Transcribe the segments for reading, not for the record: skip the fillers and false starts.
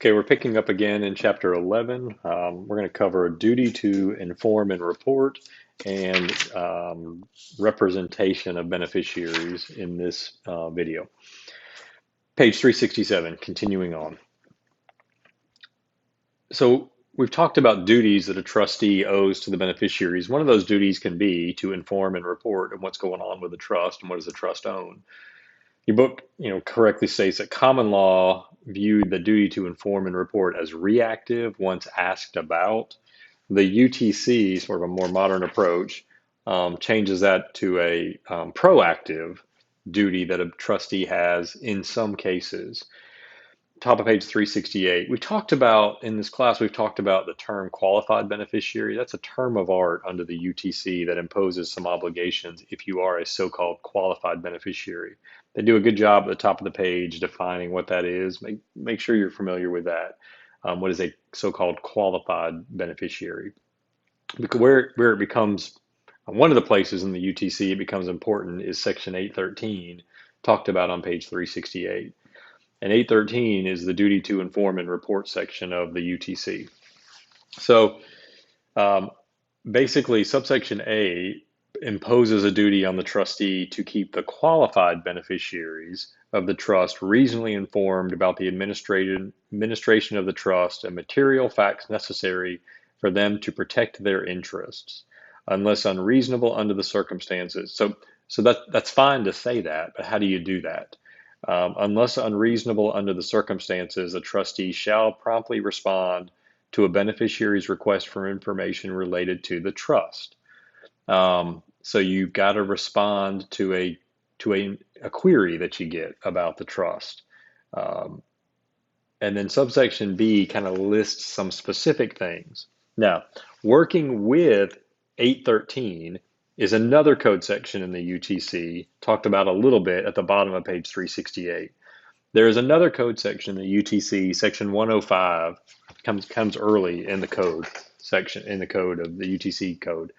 Okay, we're picking up again in Chapter 11. We're going to cover a duty to inform and report and representation of beneficiaries in this video. Page 367, continuing on. So we've talked about duties that a trustee owes to the beneficiaries. One of those duties can be to inform and report on what's going on with the trust and what does the trust own. Your book, correctly states that common law viewed the duty to inform and report as reactive once asked about. The UTC, sort of a more modern approach, changes that to a proactive duty that a trustee has in some cases. Top of page 368. In this class, we've talked about the term qualified beneficiary. That's a term of art under the UTC that imposes some obligations if you are a so-called qualified beneficiary. They do a good job at the top of the page defining what that is. Make sure you're familiar with that. What is a so-called qualified beneficiary? Because where it becomes one of the places in the UTC it becomes important is section 813, talked about on page 368. And 813 is the duty to inform and report section of the UTC. So um, basically, subsection A imposes a duty on the trustee to keep the qualified beneficiaries of the trust reasonably informed about the administration of the trust and material facts necessary for them to protect their interests, unless unreasonable under the circumstances. So that's fine to say that, but how do you do that? Unless unreasonable under the circumstances, a trustee shall promptly respond to a beneficiary's request for information related to the trust. So you've got to respond to a query that you get about the trust. Um, and then subsection B kind of lists some specific things. Now, working with 813 is another code section in the UTC, talked about a little bit at the bottom of page 368. There is another code section in the UTC, section 105, comes early in the code section, in the code of the UTC code,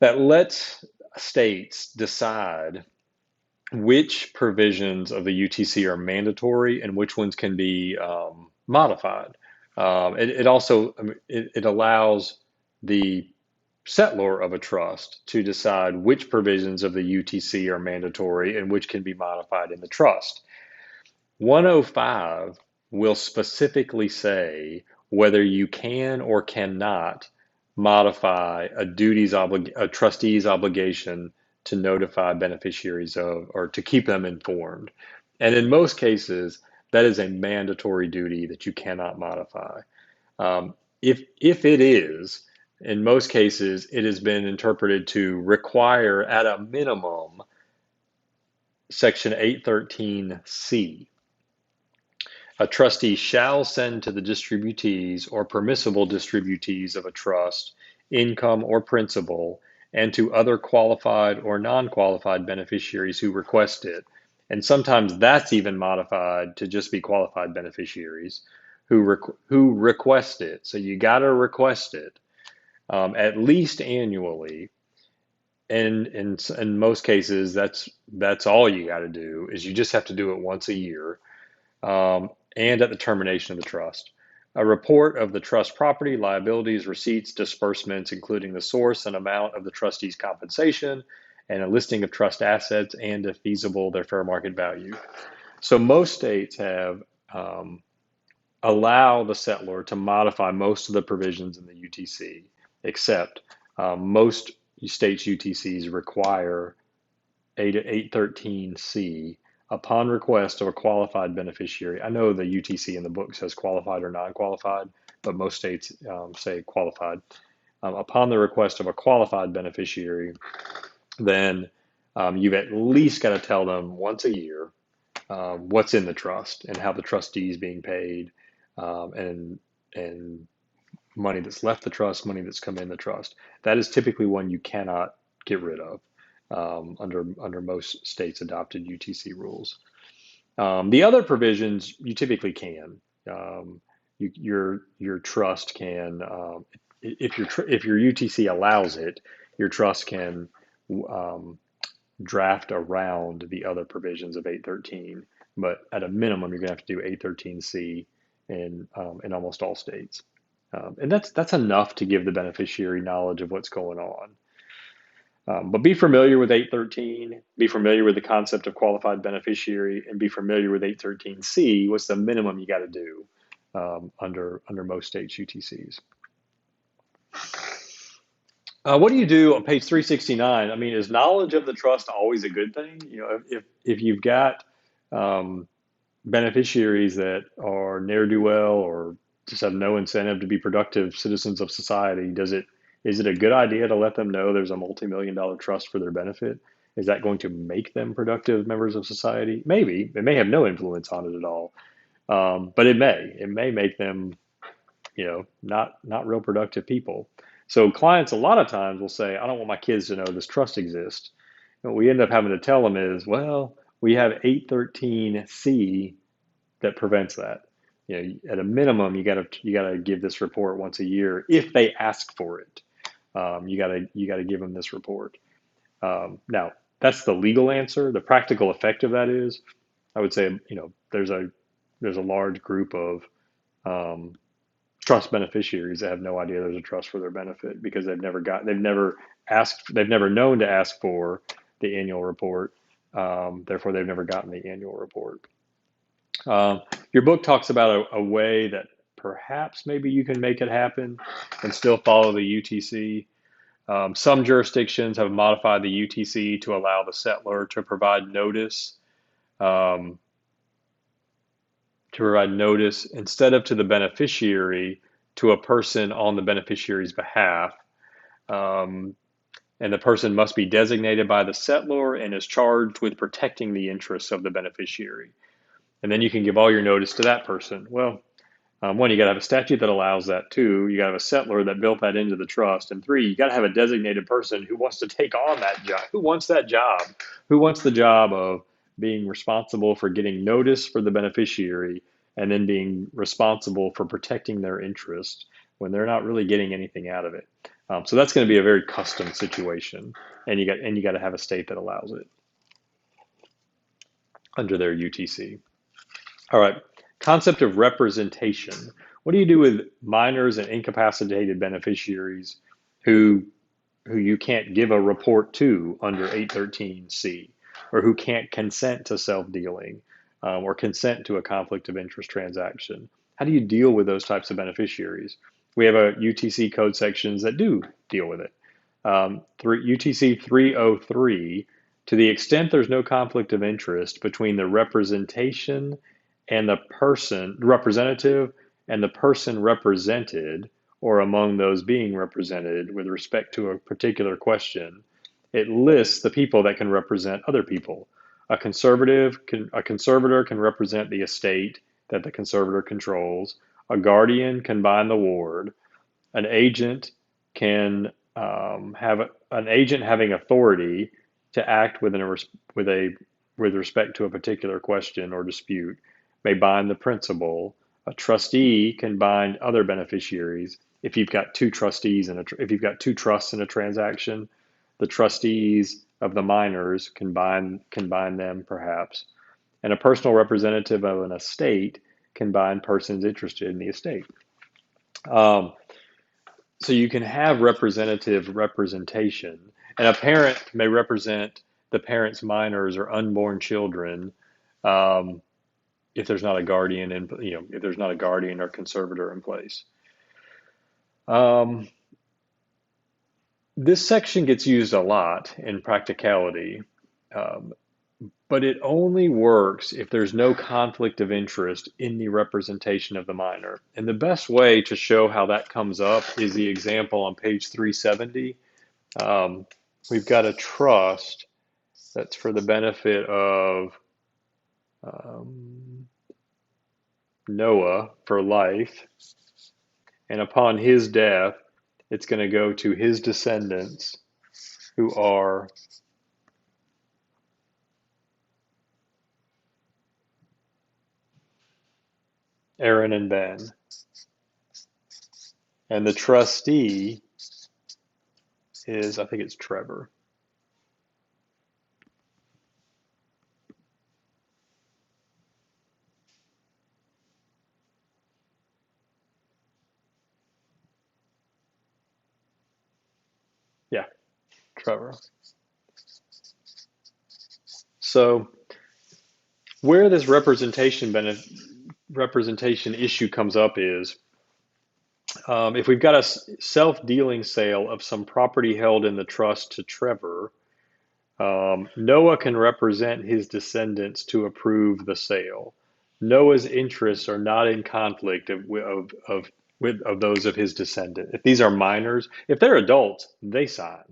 that lets states decide which provisions of the UTC are mandatory and which ones can be modified. It also it allows the settlor of a trust to decide which provisions of the UTC are mandatory and which can be modified in the trust. 105 will specifically say whether you can or cannot modify a trustee's obligation to notify beneficiaries of or to keep them informed. And in most cases, that is a mandatory duty that you cannot modify. Um, if it is, in most cases, it has been interpreted to require at a minimum Section 813C. A trustee shall send to the distributees or permissible distributees of a trust income or principal and to other qualified or non-qualified beneficiaries who request it. And sometimes that's even modified to just be qualified beneficiaries who request it. So you got to request it at least annually. And in most cases, that's all you got to do is you just have to do it once a year. And at the termination of the trust. A report of the trust property, liabilities, receipts, disbursements, including the source and amount of the trustee's compensation, and a listing of trust assets and, if feasible, their fair market value. So most states have allow the settlor to modify most of the provisions in the UTC, except most states' UTCs require 813C upon request of a qualified beneficiary. I know the UTC in the book says qualified or non-qualified, but most states say qualified. Upon the request of a qualified beneficiary, then you've at least got to tell them once a year what's in the trust and how the trustee is being paid, and money that's left the trust, money that's come in the trust. That is typically one you cannot get rid of under most states' adopted UTC rules. The other provisions you typically can. Your trust can, if your UTC allows it, your trust can draft around the other provisions of 813. But at a minimum, you're going to have to do 813C in almost all states. And that's enough to give the beneficiary knowledge of what's going on. But be familiar with 813, be familiar with the concept of qualified beneficiary, and be familiar with 813C. What's the minimum you got to do under most states' UTCs? What do you do on page 369? I mean, is knowledge of the trust always a good thing? You know, if you've got um, beneficiaries that are ne'er-do-well or just have no incentive to be productive citizens of society, is it a good idea to let them know there's a multi-million-dollar trust for their benefit? Is that going to make them productive members of society? Maybe. It may have no influence on it at all, but it may. It may make them, not real productive people. So clients a lot of times will say, I don't want my kids to know this trust exists. And what we end up having to tell them is, well, we have 813C that prevents that. At a minimum, you gotta give this report once a year if they ask for it. You gotta give them this report. Now, that's the legal answer. The practical effect of that is, I would say, there's a large group of um, trust beneficiaries that have no idea there's a trust for their benefit because they've never known to ask for the annual report. Therefore, they've never gotten the annual report. Your book talks about a way that perhaps maybe you can make it happen and still follow the UTC. Some jurisdictions have modified the UTC to allow the settlor um, to provide notice instead of to the beneficiary to a person on the beneficiary's behalf. Um, and the person must be designated by the settlor and is charged with protecting the interests of the beneficiary. And then you can give all your notice to that person. Well, one, you got to have a statute that allows that. Two, you got to have a settlor that built that into the trust. And three, you got to have a designated person who wants to take on that job. Who wants that job? Who wants the job of being responsible for getting notice for the beneficiary and then being responsible for protecting their interest when they're not really getting anything out of it? So that's going to be a very custom situation, and you got to have a state that allows it under their UTC. All right. Concept of representation. What do you do with minors and incapacitated beneficiaries who who you can't give a report to under 813C, or who can't consent to self-dealing, or consent to a conflict of interest transaction? How do you deal with those types of beneficiaries? We have a UTC code sections that do deal with it. UTC 303, to the extent there's no conflict of interest between the representation and the person, representative, and the person represented, or among those being represented with respect to a particular question, it lists the people that can represent other people. A conservator can represent the estate that the conservator controls. A guardian can bind the ward. An agent can have an agent having authority to act with respect to a particular question or dispute may bind the principal. A trustee can bind other beneficiaries. If you've got two trustees if you've got two trusts in a transaction, the trustees of the minors can bind them perhaps. And a personal representative of an estate can bind persons interested in the estate. Um, so you can have representative representation, and a parent may represent the parent's minors or unborn children, um, if there's not a guardian and if there's not a guardian or conservator in place. Um, this section gets used a lot in practicality, um, but it only works if there's no conflict of interest in the representation of the minor. And the best way to show how that comes up is the example on page 370. Um, we've got a trust that's for the benefit of um, Noah for life. And upon his death, it's going to go to his descendants, who are Aaron and Ben. And the trustee is, I think it's Trevor. Trevor. So where this representation issue comes up is if we've got a self-dealing sale of some property held in the trust to Trevor, Noah can represent his descendants to approve the sale. Noah's interests are not in conflict of those of his descendant. If these are minors, if they're adults, they sign.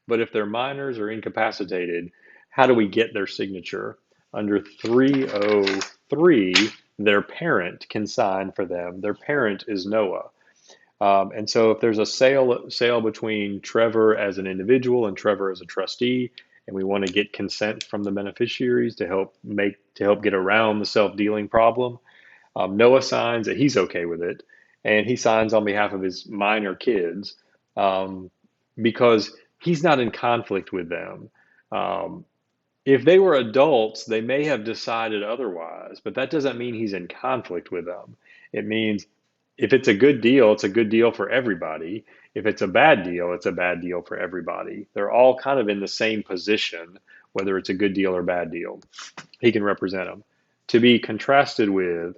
But if they're minors or incapacitated, how do we get their signature? Under 303, their parent can sign for them. Their parent is Noah. And so if there's a sale between Trevor as an individual and Trevor as a trustee, and we want to get consent from the beneficiaries to help get around the self-dealing problem, Noah signs that he's okay with it, and he signs on behalf of his minor kids because he's not in conflict with them. Um, if they were adults, they may have decided otherwise, but that doesn't mean he's in conflict with them. It means if it's a good deal, it's a good deal for everybody. If it's a bad deal, it's a bad deal for everybody. They're all kind of in the same position, whether it's a good deal or bad deal. He can represent them. To be contrasted with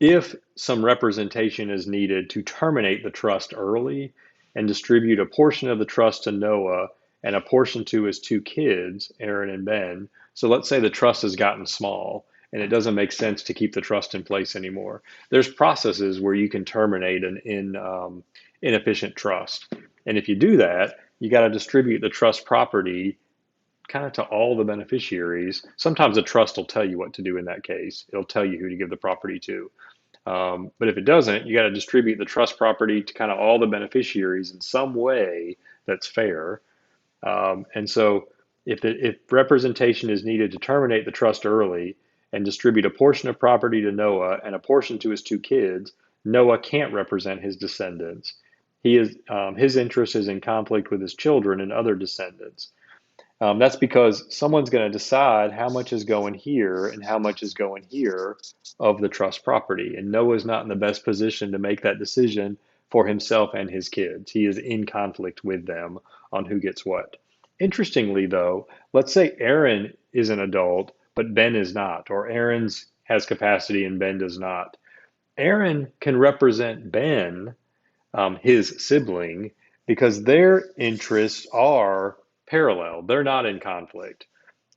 if some representation is needed to terminate the trust early and distribute a portion of the trust to Noah and a portion to his two kids, Aaron and Ben. So let's say the trust has gotten small and it doesn't make sense to keep the trust in place anymore. There's processes where you can terminate an inefficient trust. And if you do that, you got to distribute the trust property kind of to all the beneficiaries. Sometimes the trust will tell you what to do in that case. It'll tell you who to give the property to. But if it doesn't, you got to distribute the trust property to kind of all the beneficiaries in some way that's fair. And so if representation is needed to terminate the trust early and distribute a portion of property to Noah and a portion to his two kids, Noah can't represent his descendants. His interest is in conflict with his children and other descendants. That's because someone's going to decide how much is going here and how much is going here of the trust property. And Noah's not in the best position to make that decision for himself and his kids. He is in conflict with them on who gets what. Interestingly, though, let's say Aaron is an adult, but Ben is not, or Aaron's has capacity and Ben does not. Aaron can represent Ben, his sibling, because their interests are parallel. They're not in conflict.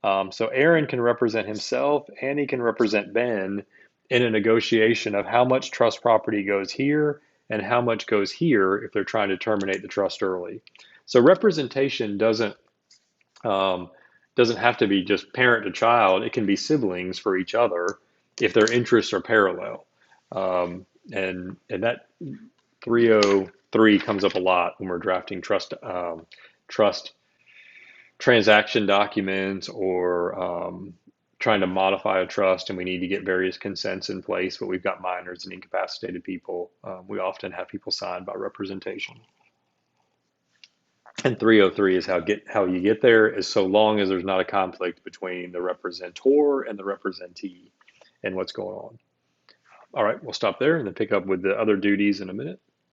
So Aaron can represent himself and he can represent Ben in a negotiation of how much trust property goes here and how much goes here if they're trying to terminate the trust early. So representation doesn't have to be just parent to child. It can be siblings for each other if their interests are parallel. And that 303 comes up a lot when we're drafting trust transaction documents or trying to modify a trust and we need to get various consents in place, but we've got minors and incapacitated people. We often have people signed by representation. And 303 is how you get there, is so long as there's not a conflict between the representor and the representee and what's going on. All right, we'll stop there and then pick up with the other duties in a minute.